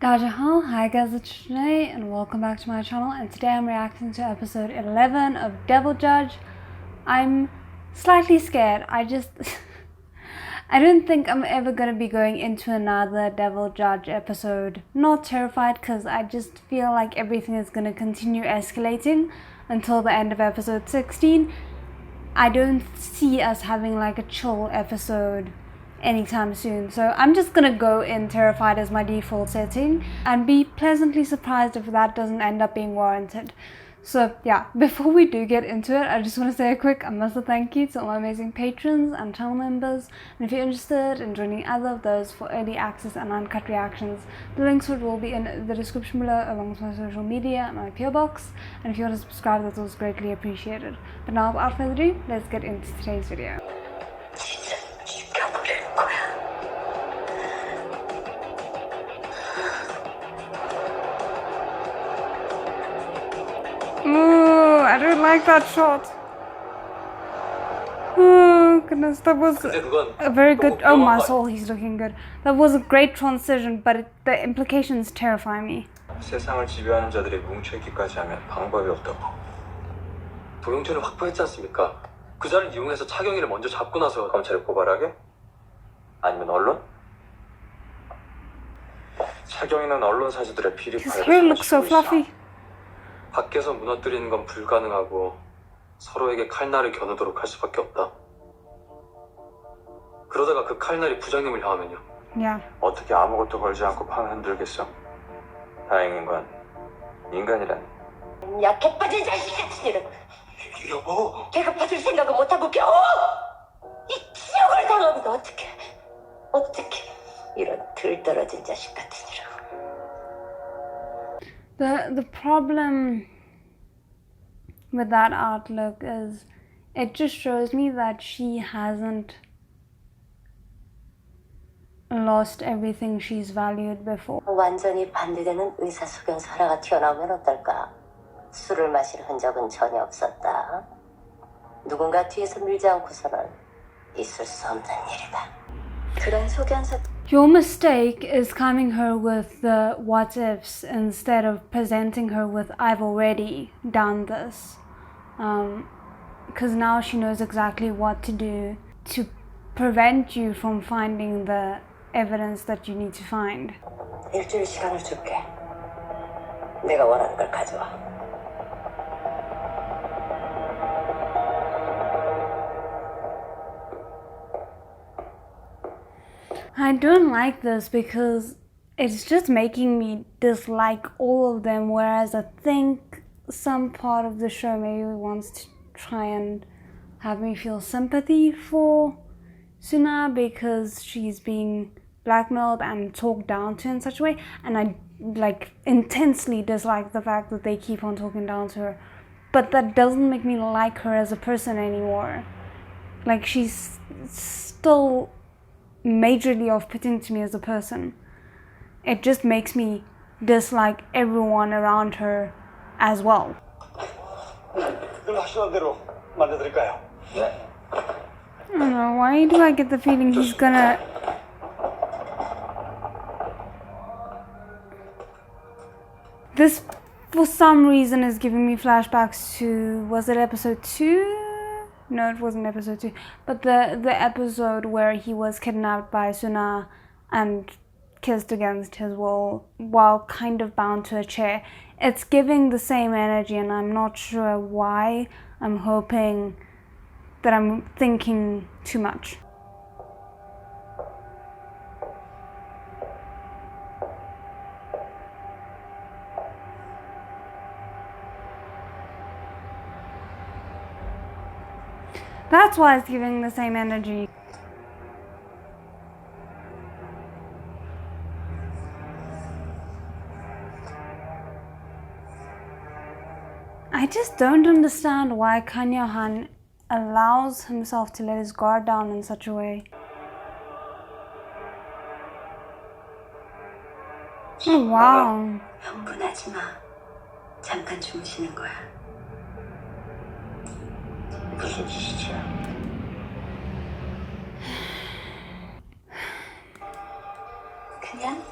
ZHANG, hi guys, it's Shanae and welcome back to my channel, and today I'm reacting to episode 11 of Devil Judge. I'm slightly scared. I don't think I'm ever going to be going into another Devil Judge episode. Not terrified, because I just feel like everything is going to continue escalating until the end of episode 16. I don't see us having like a chill episode anytime soon, so I'm just gonna go in terrified as my default setting and be pleasantly surprised if that doesn't end up being warranted. So yeah, before we do get into it, I just want to say a quick massive thank you to all my amazing patrons and channel members, and if you're interested in joining either of those for early access and uncut reactions, the links would all be in the description below, along with my social media and my PO box, and if you want to subscribe, that's also greatly appreciated. But now without further ado, let's get into today's video. Ooh, I don't like that shot. Oh goodness, that was a very good. Oh my soul, he's looking good. That was a great transition, but the implications terrify me. 세상을 지배하는 자들이 뭉쳐있기까지 하면 방법이 없다고. 도용체를 확보했지 않습니까? 그 자를 이용해서 차경이를 먼저 잡고 나서 검찰에 고발하게? 아니면 언론? 차경이는 언론사주들의 His hair looks so fluffy. 밖에서 무너뜨리는 건 불가능하고 서로에게 칼날을 겨누도록 할 수밖에 없다. 그러다가 그 칼날이 부장님을 향하면요. Yeah. 어떻게 아무것도 걸지 않고 판을 흔들겠어? 다행인 건 인간이란 약해 빠진 자식 같은 이름. 여보. 걔가 봐줄 생각을 못하고 겨우 이 지옥을 당하면 어떻게 이런 들떨어진 자식 같은 이름. The problem with that outlook is it just shows me that she hasn't lost everything she's valued before. 완전히 반대되는 의사소견서 하나가 튀어나오면 어떨까? 술을 마실 흔적은 전혀 없었다. 누군가 뒤에서 밀지 않고서는 있을 수 없는 일이다. 그런 소견서. Your mistake is coming her with the what ifs instead of presenting her with I've already done this. Because now she knows exactly what to do to prevent you from finding the evidence that you need to find. 일주일 시간을 줄게. 내가 원하는 걸 가져와. I don't like this because it's just making me dislike all of them, whereas I think some part of the show maybe wants to try and have me feel sympathy for Suna because she's being blackmailed and talked down to in such a way, and I like intensely dislike the fact that they keep on talking down to her, but that doesn't make me like her as a person anymore. Like, she's still majorly off-putting to me as a person. It just makes me dislike everyone around her as well. I don't know, why do I get the feeling he's gonna... This, for some reason, is giving me flashbacks to... Was it episode 2? No, it wasn't episode 2, but the episode where he was kidnapped by Suna and kissed against his will while kind of bound to a chair. It's giving the same energy, and I'm not sure why. I'm hoping that I'm thinking too much. That's why it's giving the same energy. I just don't understand why Kanya Han allows himself to let his guard down in such a way. Oh, wow. 흥분하지 마. 잠깐 주무시는 거야. 무슨 짓이지? 그냥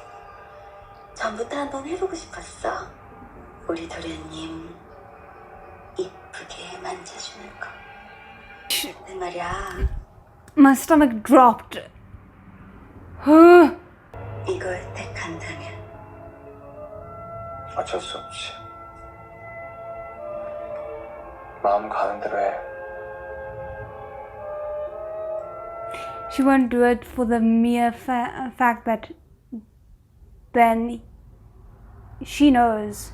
전부터 한번 해보고 싶었어. 우리 도련님 이쁘게 만져주는 거. 내 말이야. My stomach dropped. 이걸 택한다면 어쩔 수 없지. 마음 가는 대로 해. She won't do it for the mere fact that then she knows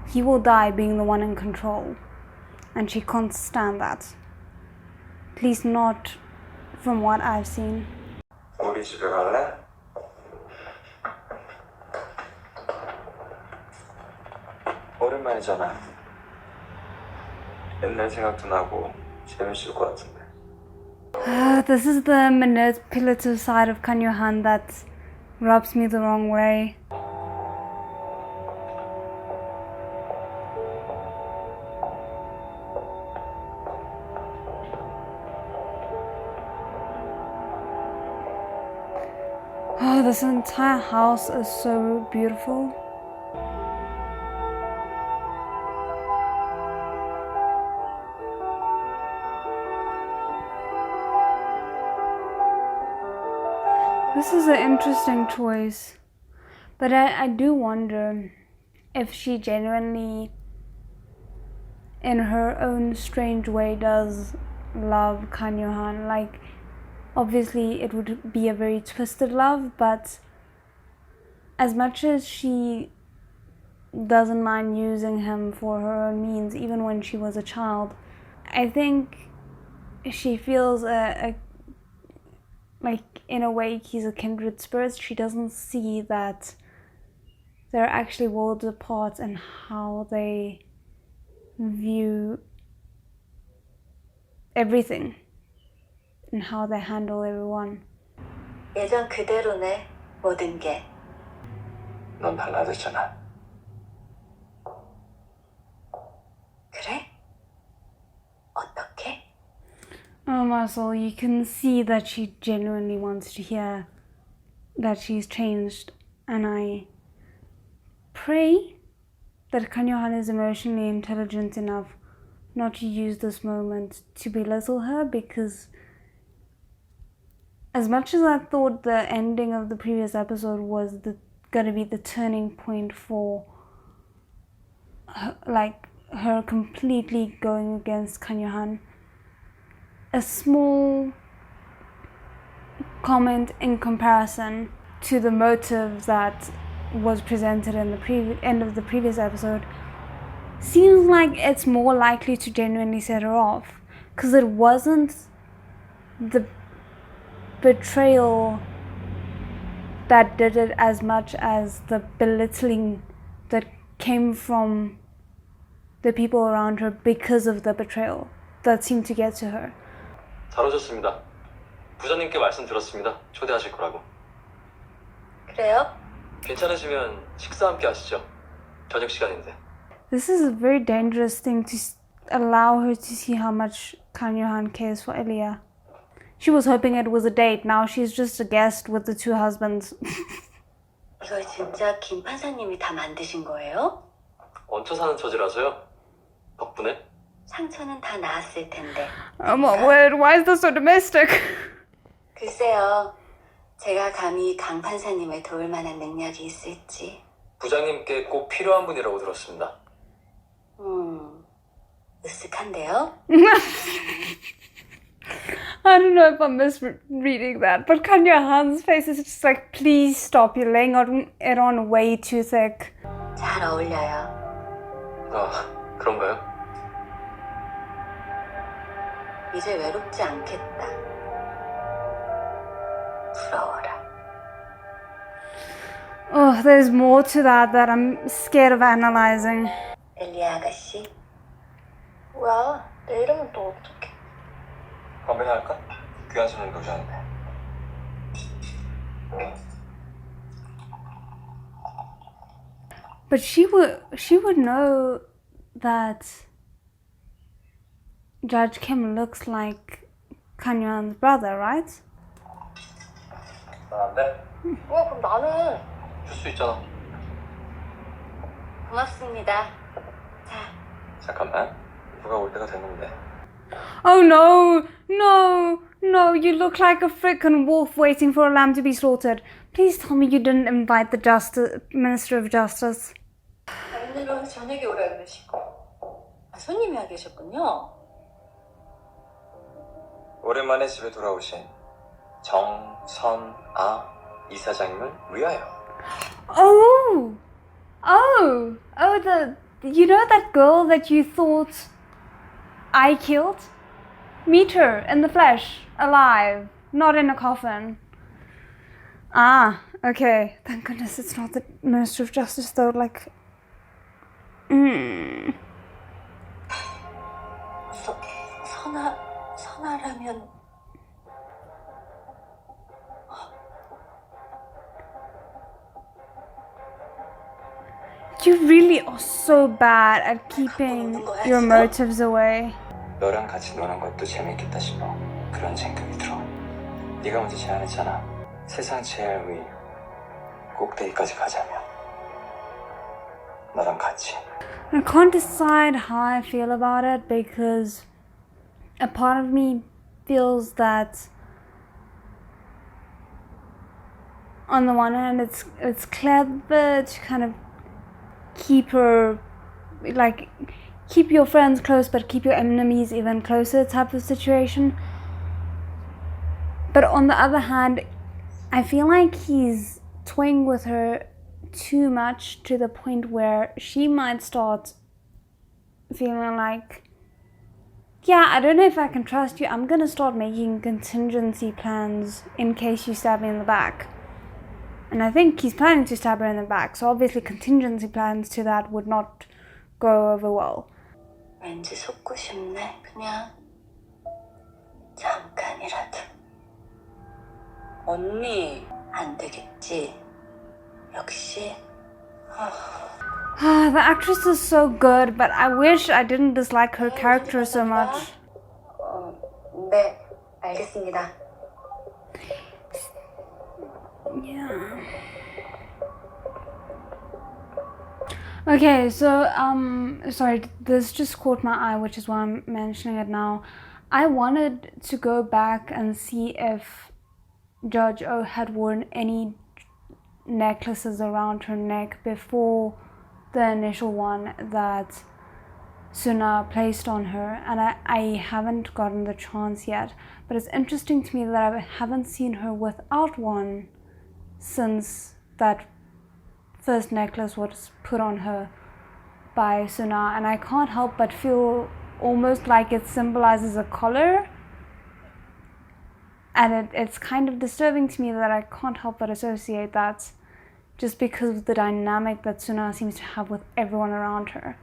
he will die being the one in control, and she can't stand that. At least not from what I've seen. 우리 집에 갈래? 오랜만이잖아. 옛날 생각도 나고 재밌을 것 같은데. This is the manipulative side of Kan Yo-han that rubs me the wrong way. Oh, this entire house is so beautiful. This is an interesting choice, but I do wonder if she genuinely, in her own strange way, does love Kan Yo-han. Like, obviously it would be a very twisted love, but as much as she doesn't mind using him for her own means, even when she was a child, I think she feels like in a way he's a kindred spirit. She doesn't see that they're actually worlds apart in how they view everything and how they handle everyone. 예전 그대로네, 모든 게. 넌 달라졌잖아. 그래? 어떻게? Oh, Marcel, you can see that she genuinely wants to hear that she's changed, and I pray that Kan Yo-han is emotionally intelligent enough not to use this moment to belittle her, because as much as I thought the ending of the previous episode was going to be the turning point for her, like her completely going against Kan Yo-han, a small comment in comparison to the motive that was presented in the end of the previous episode seems like it's more likely to genuinely set her off, because it wasn't the betrayal that did it as much as the belittling that came from the people around her because of the betrayal that seemed to get to her. 잘 오셨습니다. 부장님께 말씀 들었습니다. 초대하실 거라고. 그래요? 괜찮으시면 식사 함께 하시죠. 저녁 시간인데. This is a very dangerous thing to allow her to see how much Kan Yo-han cares for Elia. She was hoping it was a date. Now she's just a guest with the two husbands. 이걸 진짜 김 판사님이 다 만드신 거예요? 얹혀 사는 처지라서요. 덕분에. 상처는 다 나았을 텐데. Oh my word, why is this so domestic? 글쎄요. 제가 감히 강 판사님을 도울 만한 능력이 있을지. 부장님께 꼭 필요한 분이라고 들었습니다. 으쓱한데요? I don't know if I'm misreading that, but Kan Yo-han's face is just like, please stop, you're laying it on way too thick. 잘 어울려요. 아, 그런가요? 이제 외롭지 않겠다. 부러워라. Oh, there's more to that I'm scared of analyzing. 엘리야 아가씨. 뭐야? 내 이름은 또 어떡해? 건배나 할까? 귀한 손님도 오셨는데. But she would know that Judge Kim looks like Kan Yo-han's brother, right? 안 돼? 뭐야 그럼 나는? 줄 수 있잖아. 고맙습니다. 자, 잠깐만. 누가 올 때가 됐는데. Oh no, no, no, you look like a freaking wolf waiting for a lamb to be slaughtered. Please tell me you didn't invite the Minister of Justice. 오늘은 저녁에 오라 그러시고. 손님이 와 계셨군요. 오랜만에 집에 돌아오신 정선아 이사장님을 위하여. Oh, you know that girl that you thought I killed? Meet her in the flesh, alive, not in a coffin. Ah, okay. Thank goodness it's not the Minister of Justice though, like... 선아라면... You really are so bad at keeping your motives away. 너랑 같이 노는 것도 재밌겠다 싶어. 그런 생각이 들어. 네가 먼저 제안했잖아. 세상 제일 위 꼭대기까지 가자면 너랑 같이. I can't decide how I feel about it because a part of me feels that on the one hand it's clever to kind of keep your friends close but keep your enemies even closer type of situation. But on the other hand, I feel like he's toying with her too much to the point where she might start feeling like, yeah, I don't know if I can trust you. I'm gonna start making contingency plans in case you stab me in the back. And I think he's planning to stab her in the back, so obviously contingency plans to that would not go over well. 왠지 속고 싶네. 그냥 잠깐이라도. 언니, 안 되겠지. 역시. The actress is so good, but I wish I didn't dislike her character so much. 네, 알겠습니다. Yeah. Okay, so sorry, this just caught my eye, which is why I'm mentioning it now. I wanted to go back and see if Judge O had worn any necklaces around her neck before the initial one that Suna placed on her, and I haven't gotten the chance yet. But it's interesting to me that I haven't seen her without one since that first necklace was put on her by Suna, and I can't help but feel almost like it symbolizes a collar, and it's kind of disturbing to me that I can't help but associate that just because of the dynamic that Suna seems to have with everyone around her.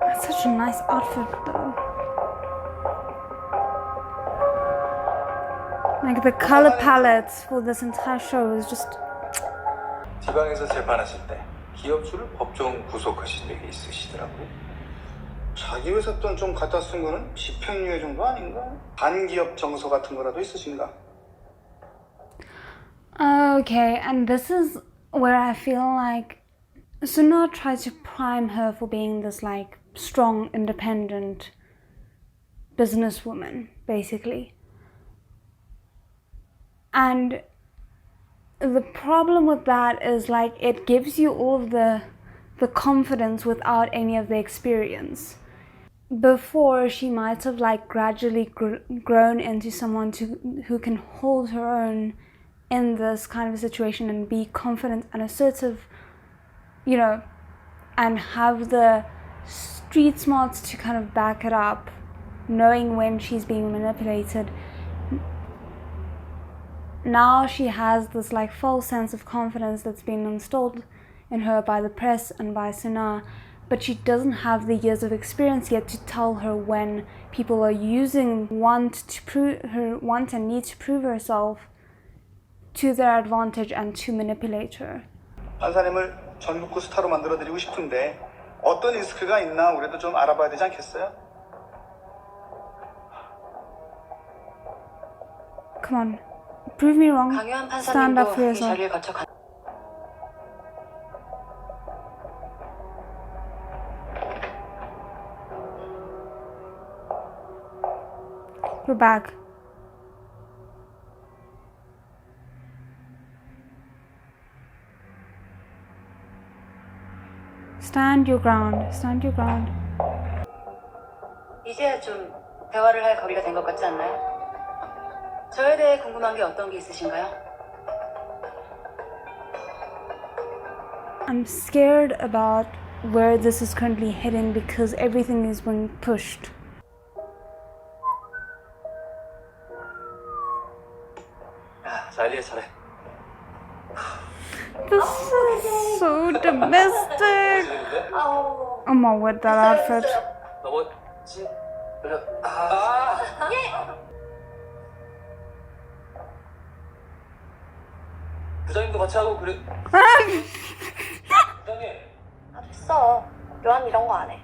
That's such a nice outfit though. Like the color palettes for this entire show is just... 지방에서 재판하실 때 기업주를 법정 구속하신 적이 있으시더라고. 자기 회사 돈 좀 갖다 쓴 거는 집행유예 정도 아닌가? 반기업 정서 같은 거라도 있으신가? Okay, and this is where I feel like Suna tried to prime her for being this like strong, independent businesswoman, basically. And the problem with that is like it gives you all the confidence without any of the experience. Before, she might have like gradually grown into someone who can hold her own in this kind of a situation and be confident and assertive, you know, and have the street smarts to kind of back it up, knowing when she's being manipulated. Now she has this like false sense of confidence that's been installed in her by the press and by Suna, but she doesn't have the years of experience yet to tell her when people are using want and need to prove herself to their advantage and to manipulate her. 판사님을 전국구 스타로 만들어드리고 싶은데 어떤 리스크가 있나 우리도 좀 알아봐야 되지 않겠어요? Come on, prove me wrong. 강요한 Stand up 판사님도 for 이 yourself. 자리를 거쳐 간... You're back. Stand your ground. Stand your ground. 이제야 좀 대화를 할 거리가 된 것 같지 않나요? 저에 대해 궁금한 게 어떤 게 있으신가요? I'm scared about where this is currently heading because everything is being pushed. 자, 엘리의 차례. This is so domestic. I'm not with that outfit. 넘어지. 부장님도 같이 하고 그래. 부장님. 됐어. 요한 이런 거 안 해.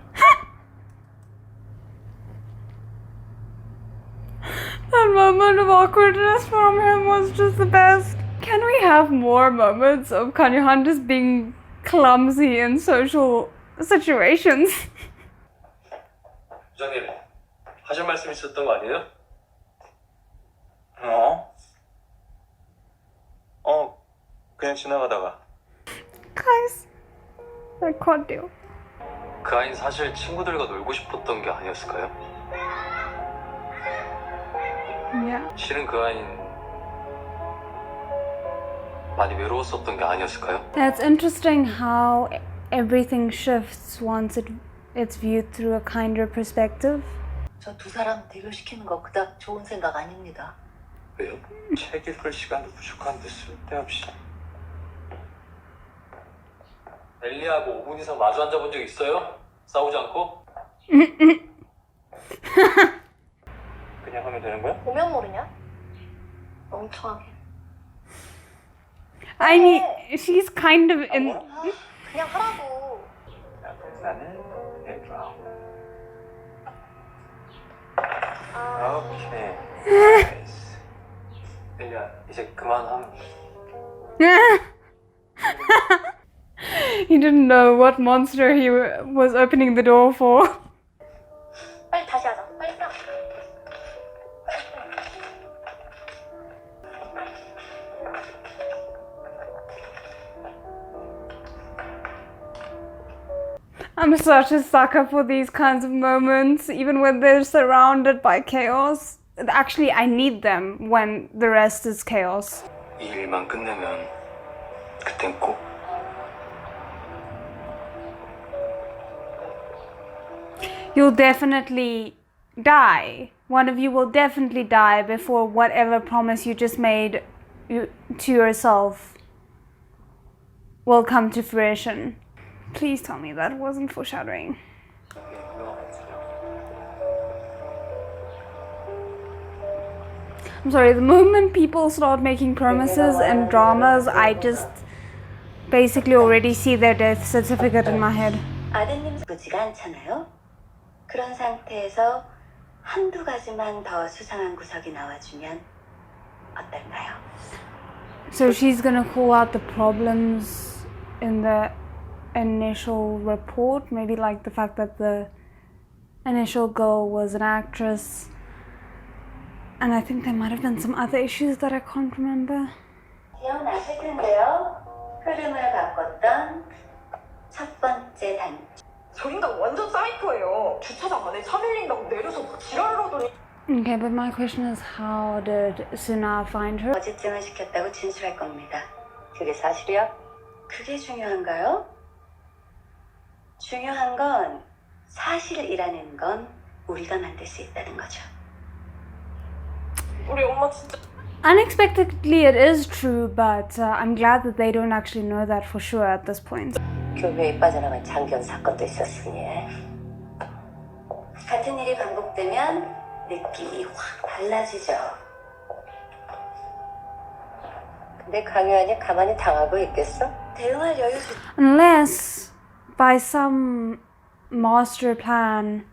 That moment of awkwardness from him was just the best. Can we have more moments of Kanyehan just being clumsy in social situations? 부장님, 하실 말씀 있었던 거 아니에요? 그냥 지나가다가. Guys, I can't deal. 그 아이는 사실 친구들과 놀고 싶었던 게 아니었을까요? Yeah. 실은 그 아이는 많이 외로웠었던 게 아니었을까요? That's interesting how everything shifts once it's viewed through a kinder perspective. 저 두 사람 대결시키는 거 그닥 좋은 생각 아닙니다. 왜요? 책 읽을 시간도 부족한데 쓸데없이. 엘리하고 5분 이상 마주 앉아본 적 있어요? 싸우지 않고? 그냥 하면 되는 거야? 보면 모르냐? 멍청하게. I mean, she's kind of in. 그냥 하라고. 나는 엘리하고. 오케이. 엘리야, 이제 그만함. He didn't know what monster he was opening the door for. 빨리 다시 하자. 빨리 가. I'm such a sucker for these kinds of moments, even when they're surrounded by chaos. Actually, I need them when the rest is chaos. 이 일만 끝내면 그땐 꼭 You'll definitely die. One of you will definitely die before whatever promise you just made to yourself will come to fruition. Please tell me that wasn't foreshadowing. I'm sorry, the moment people start making promises and dramas, I just basically already see their death certificate in my head. 아드님 보지가 않잖아요. 그런 상태에서 한두 가지만 더 수상한 구석이 나와주면 어떨까요? So she's gonna call out the problems in the initial report, maybe like the fact that the initial girl was an actress, and I think there might have been some other issues that I can't remember. 기억나실 텐데요. 흐름을 바꿨던 첫 번째 단추. 저 인간 완전 사이코예요. 주차장 안에 차 밀린다고 내려서 막 지랄을 하더니. Okay, but my question is, how did Suna find her? 거짓증을 시켰다고 진술할 겁니다. 그게 사실이야? 그게 중요한가요? 중요한 건 사실이라는 건 우리가 만들 수 있다는 거죠. 우리 엄마 진짜. Unexpectedly, it is true, but I'm glad that they don't actually know that for sure at this point. 교묘히 빠져나간 장경 사건도 있었으니 같은 일이 반복되면 느낌이 확 달라지죠. 근데 강요한이 가만히 당하고 있겠어? 대응할 여유도. Unless, by some master plan,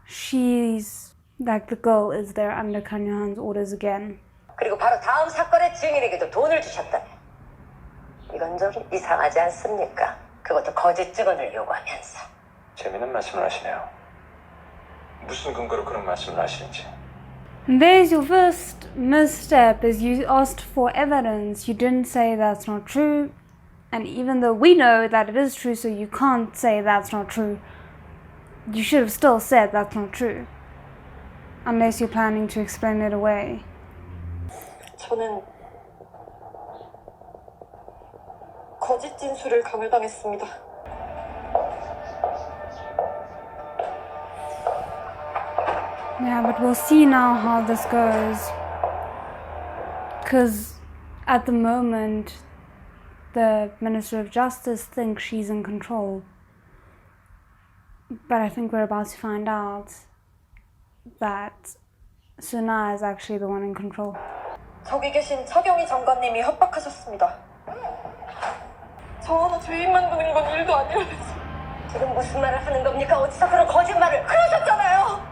she's like the girl is there under Kanyehan's orders again. 그리고 바로 다음 사건의 증인에게도 돈을 주셨다네. 이건 좀 이상하지 않습니까? 그것도 거짓 증언을 요구하면서. 재미있는 말씀을 하시네요. 무슨 근거로 그런 말씀을 하시는지. And there's your first misstep, is you asked for evidence. You didn't say that's not true. And even though we know that it is true, so you can't say that's not true, you should have still said that's not true. Unless you're planning to explain it away. 저는 거짓 진술을 강요당했습니다. Yeah, but we'll see now how this goes. Because at the moment, the Minister of Justice thinks she's in control. But I think we're about to find out that Suna is actually the one in control. 저기 계신 차경희 장관님이 협박하셨습니다. 저 하나 죄인만 두는 건 일도 아니라면서. 지금 무슨 말을 하는 겁니까? 어디서 그런 거짓말을 그러셨잖아요.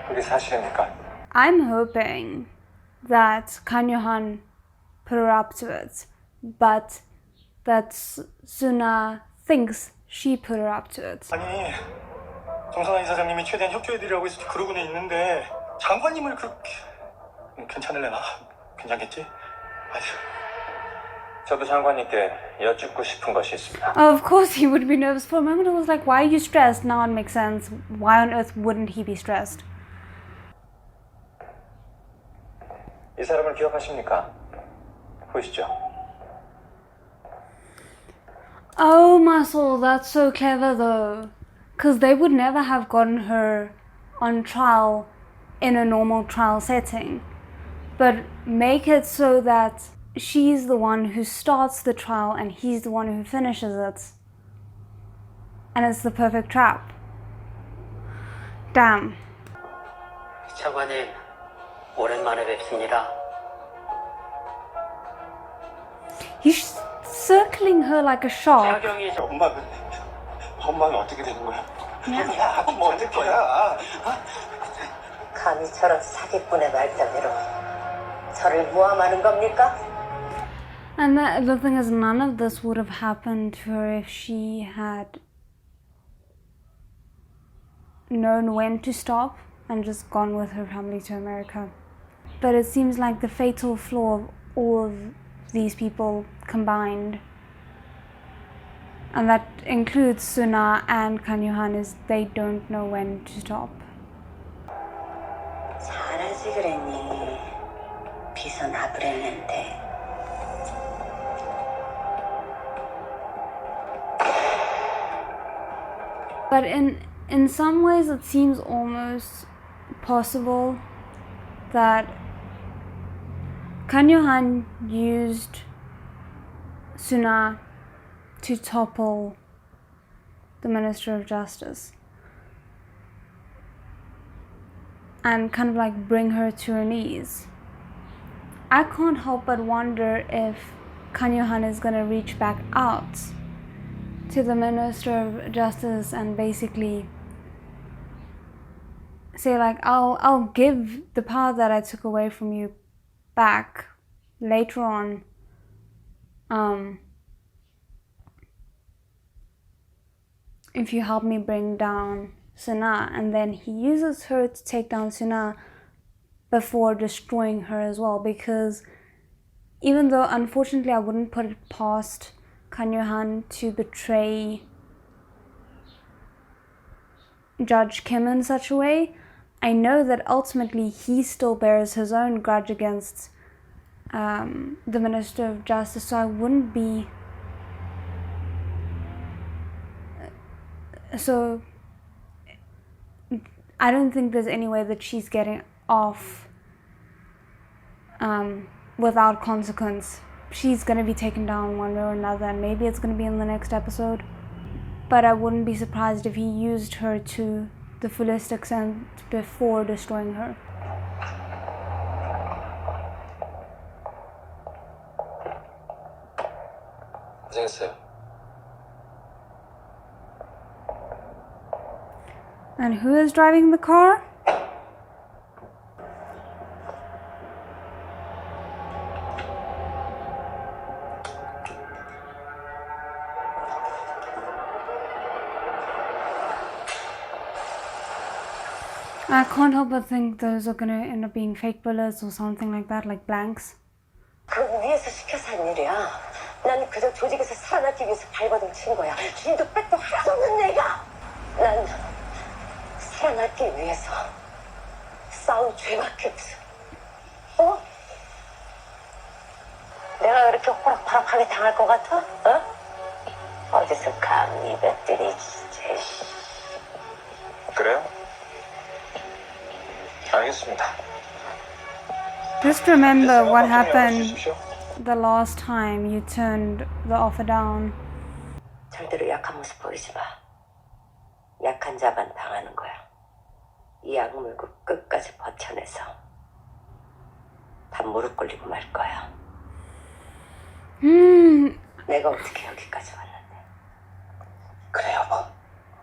그게 사실입니까? I'm hoping that Kan Yo-han put her up to it, but that Suna thinks she put her up to it. 아니, 정선아 이사장님이 최대한 협조해드리라고 해서 그러고는 있는데 장관님을 그렇게... 괜찮을래나? 괜찮겠지? 아휴. 저도 장관님께 여쭙고 싶은 것이 있습니다. Of course he would be nervous. For a moment I was like, why are you stressed? Now it makes sense. Why on earth wouldn't he be stressed? 이 사람을 기억하십니까? 보시죠. Oh my soul, that's so clever though. Because they would never have gotten her on trial in a normal trial setting. But make it so that she's the one who starts the trial and he's the one who finishes it. And it's the perfect trap. Damn. 차관님, 오랜만에 뵙습니다. He's circling her like a shark. 차경이 엄마는 어떻게 되는 거야? 야, 뭐 어쩔 거야? 감히 저런 사기꾼의 말대로 저를 모함하는 겁니까? And the thing is, none of this would have happened to her if she had known when to stop and just gone with her family to America. But it seems like the fatal flaw of all of these people combined, and that includes Suna and Kan Yo-han, is they don't know when to stop. 잘하지 그랬니? 비선 아브렐렌데. But in some ways it seems almost possible that Kan Yo-han used Suna to topple the Minister of Justice and kind of like bring her to her knees. I can't help but wonder if Kan Yo-han is going to reach back out to the Minister of Justice and basically say like, I'll give the power that I took away from you back later on, if you help me bring down Suna. And then he uses her to take down Suna before destroying her as well, because even though unfortunately I wouldn't put it past Kan Yo-han to betray Judge Kim in such a way, I know that ultimately he still bears his own grudge against the Minister of Justice, so I wouldn't be... So I don't think there's any way that she's getting off without consequence. She's going to be taken down one way or another, and maybe it's going to be in the next episode. But I wouldn't be surprised if he used her to the fullest extent before destroying her. 고생했어요. And who is driving the car? I can't help but think those are gonna end up being fake bullets or something like that, like blanks. 그 위에서 시켜서 한 일이야. 난 그저 조직에서 살아남기 위해서 발버둥 친 거야. 길도 백도 하나도 없는 내가. 난 살아남기 위해서 싸운 죄밖에 없어. 어? 내가 그렇게 호락호락하게 당할 것 같아? 어? 어디서 감히 이것들이 진짜. 그래요? 알겠습니다. Just remember what happened the last time you turned the offer down. 절대로 약한 모습 보이지 마. 약한 자만 당하는 거야. 이 악물고 끝까지 버텨내서 다 무릎 꿇리고 말 거야. 내가 어떻게 여기까지 왔는데. 그래 여보.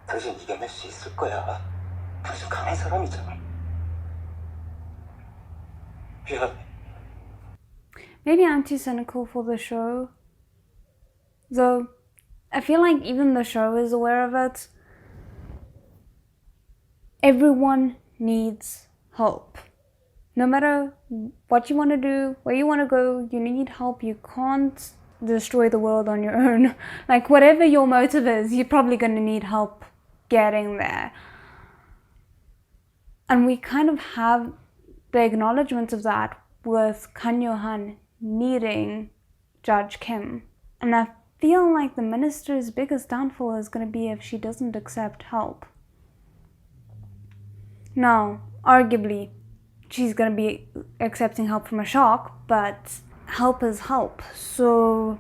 당신 이겨낼 수 있을 거야. 당신 강한 사람이잖아. 미안해. Maybe I'm too cynical for the show. Though, I feel like even the show is aware of it. Everyone needs help. No matter what you want to do, where you want to go, you need help. You can't destroy the world on your own. Like, whatever your motive is, you're probably going to need help getting there. And we kind of have the acknowledgement of that with Kan Yo-han needing Judge Kim. And I feel like the minister's biggest downfall is going to be if she doesn't accept help. Now, arguably, she's going to be accepting help from a shark, but help is help, so...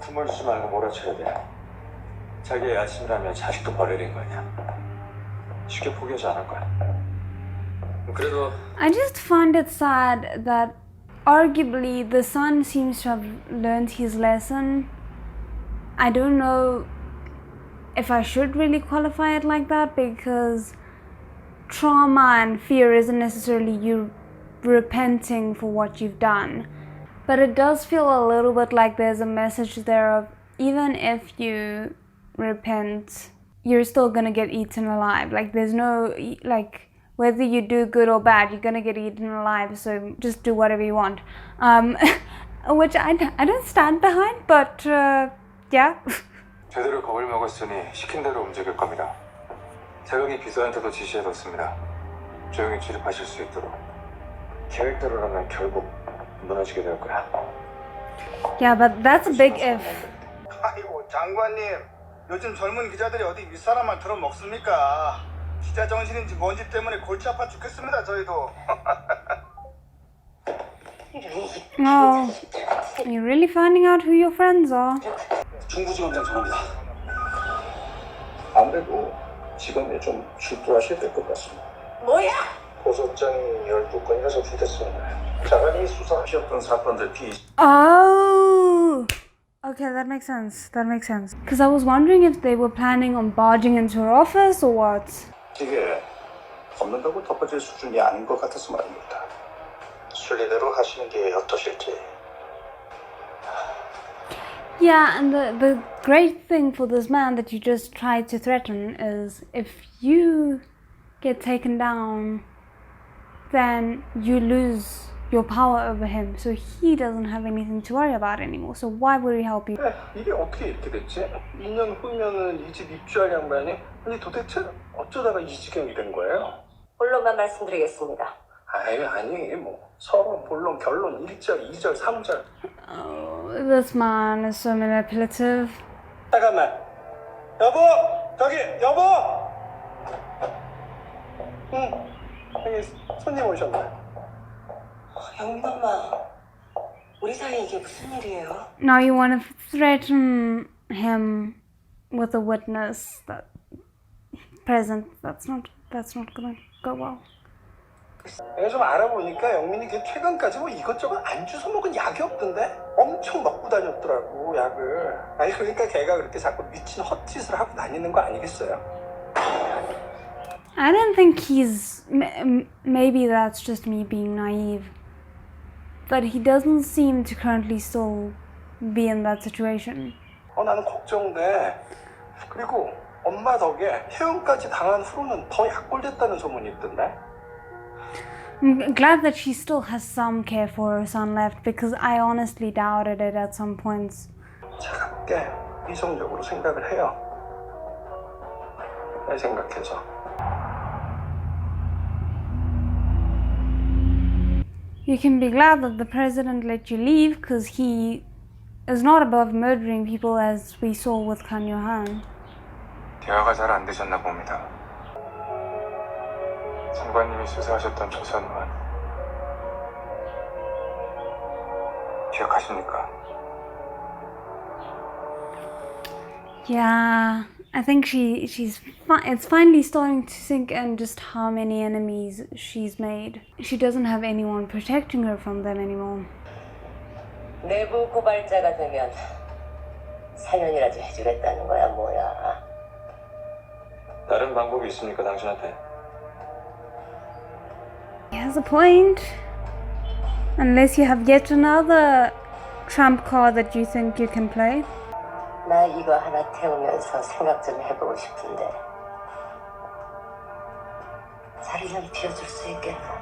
숨을 쉬지 말고 몰아쳐야 돼. 자기의 야심이라면 자식도 버리는 거냐. 쉽게 포기하지 않을 거야. 그래도 I just find it sad that arguably the son seems to have learned his lesson. I don't know if I should really qualify it like that, because trauma and fear isn't necessarily you repenting for what you've done. But it does feel a little bit like there's a message there of even if you repent, you're still gonna get eaten alive. Like there's no, like, whether you do good or bad, you're gonna get eaten alive, so just do whatever you want. Which I don't stand behind, but yeah. 제대로 겁을 먹었으니 시킨 대로 움직일 겁니다. 자격이 비서한테도 지시해뒀습니다. 조용히 출입하실 수 있도록. 계획대로라면 결국 무너지게 될 거야. Yeah, but that's a big if. 아이고 장관님, 요즘 젊은 기자들이 어디 윗사람 말 들어먹습니까? 기자 정신인지 뭔지 때문에 골치 아파 죽겠습니다, 저희도. Oh, you're really finding out who your friends are. 중부지검장 전화입니다. 아무래도 지검에 좀 출두하셔야 될 것 같습니다. 뭐야? 고소장이 12건이나 접수됐습니다. 장관이 수사하셨던 사건들 피의. Oh, okay, that makes sense. That makes sense. Because I was wondering if they were planning on barging into her office or what. 이게 없는다고 덮어질 수준이 아닌 것 같아서 말입니다. 순리대로 하시는 게 어떠실지. Yeah, and the great thing for this man that you just tried to threaten is if you get taken down, then you lose your power over him. So he doesn't have anything to worry about anymore. So why would he help you? 이게 어떻게 이렇게 됐지? 2년 후면은 이 집 입주할 양반이 아니 도대체 어쩌다가 이 지경이 된 거예요? 본론만 말씀드리겠습니다. 아니 뭐 서론, 본론, 결론 1절, 2절, 3절. Oh, this man is so manipulative. 잠깐만. 여보! 저기 여보! 응. 여기 손님 오셨네. 영민 엄마, 우리 사이에 이게 무슨 일이에요? Now you want to threaten him with a witness that present. That's not gonna go well. 내가 좀 알아보니까 영민이 걔 최근까지 뭐 이것저것 안 주워 먹은 약이 없던데? 엄청 먹고 다녔더라고 약을. 아니 그러니까 걔가 그렇게 자꾸 미친 헛짓을 하고 다니는 거 아니겠어요? I don't think he's... Maybe that's just me being naive. But he doesn't seem to currently still be in that situation. 나는 걱정돼. 그리고 엄마 덕에 퇴원까지 당한 후로는 더 약골됐다는 소문이 있던데. I'm glad that she still has some care for her son left, because I honestly doubted it at some points. 차갑게 이성적으로 생각을 해요. 내 생각해서. You can be glad that the president let you leave, because he is not above murdering people as we saw with Kang Yo-han. 대화가 잘 안 되셨나 봅니다. 장관님이 수사하셨던 조선만 기억하십니까? Yeah, I think it's finally starting to sink in just how many enemies she's made. She doesn't have anyone protecting her from them anymore. 내부 고발자가 되면 사면이라도 해주겠다는 거야 뭐야? 다른 방법이 있습니까, 당신한테? He has a point. Unless you have yet another trump card that you think you can play. 나 이거 하나 태우면서 생각 좀 해보고 싶은데 자리 좀 비워줄 수 있겠나?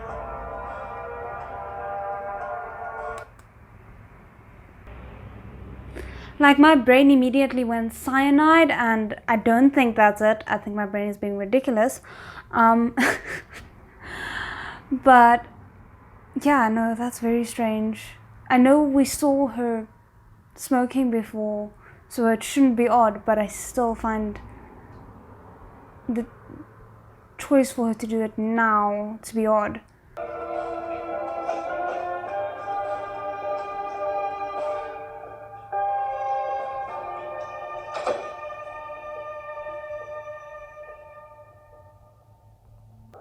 Like, my brain immediately went cyanide, and I don't think that's it. I think my brain is being ridiculous. But yeah, no, that's very strange. I know we saw her smoking before, so it shouldn't be odd, but I still find the choice for her to do it now to be odd.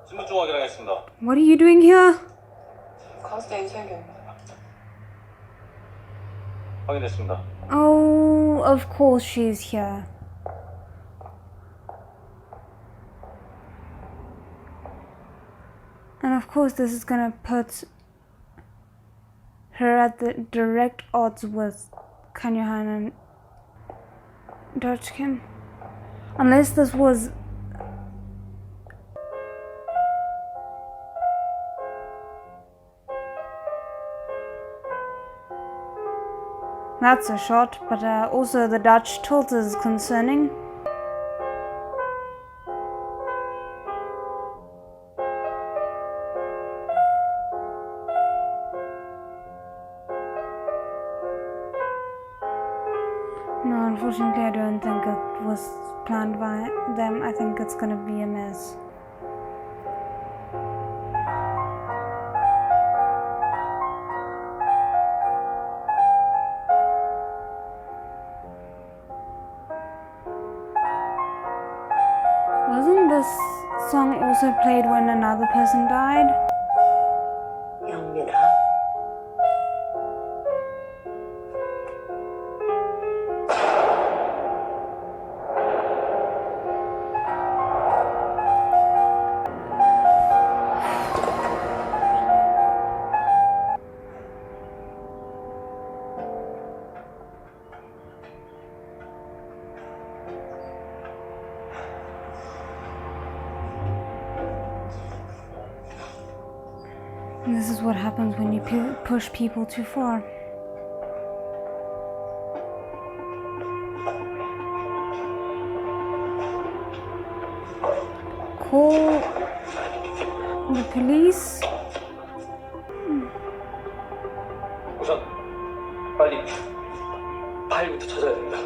신분증 확인하겠습니다. What are you doing here? 가수대 인쇄견. 확인했습니다. Oh, of course she's here. And of course this is gonna put her at the direct odds with Kang Yo-han and Dutch Kim. Unless this was... That's a shot, but also the Dutch tilt is concerning. No, unfortunately I don't think it was planned by them. I think it's gonna be a mess. Wasn't this song also played when another person died? 영민아, This is what happens when you push people too far. Call the police. 우선 빨리 파일부터 찾아야 됩니다.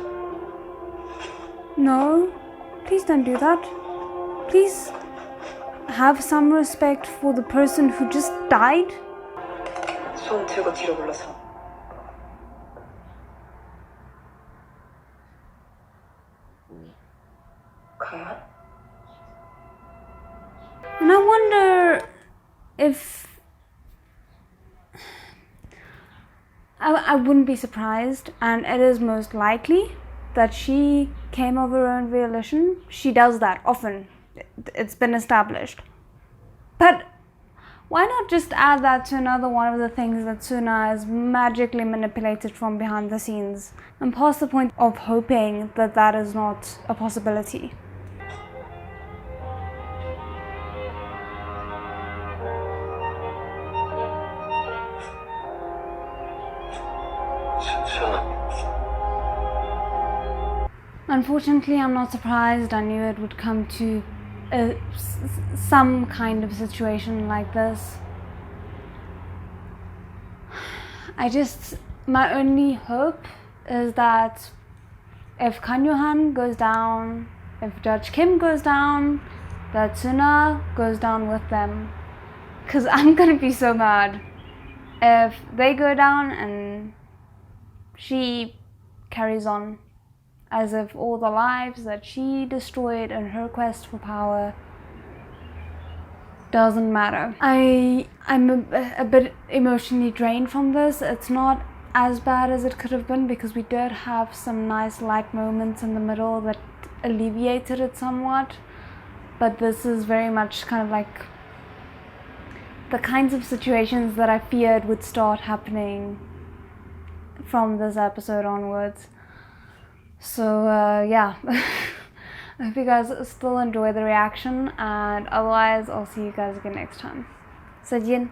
No, please don't do that. Please have some respect for the person who just died. 손 들고 뒤로 불러서. 가야? And I wonder if... I wouldn't be surprised, and it is most likely that she came of her own volition. She does that often. It's been established. But why not just add that to another one of the things that Suna is magically manipulated from behind the scenes, and past the point of hoping that that is not a possibility? 진짜 Unfortunately, I'm not surprised. I knew it would come to some kind of situation like this. My only hope is that if Kan Yo-han goes down, if Judge Kim goes down, that Suna goes down with them. Because I'm gonna be so mad if they go down and she carries on as if all the lives that she destroyed in her quest for power doesn't matter. I'm a bit emotionally drained from this. It's not as bad as it could have been because we did have some nice light moments in the middle that alleviated it somewhat, but this is very much kind of like the kinds of situations that I feared would start happening from this episode onwards. So yeah, I hope you guys still enjoy the reaction, and otherwise I'll see you guys again next time. Zaijian.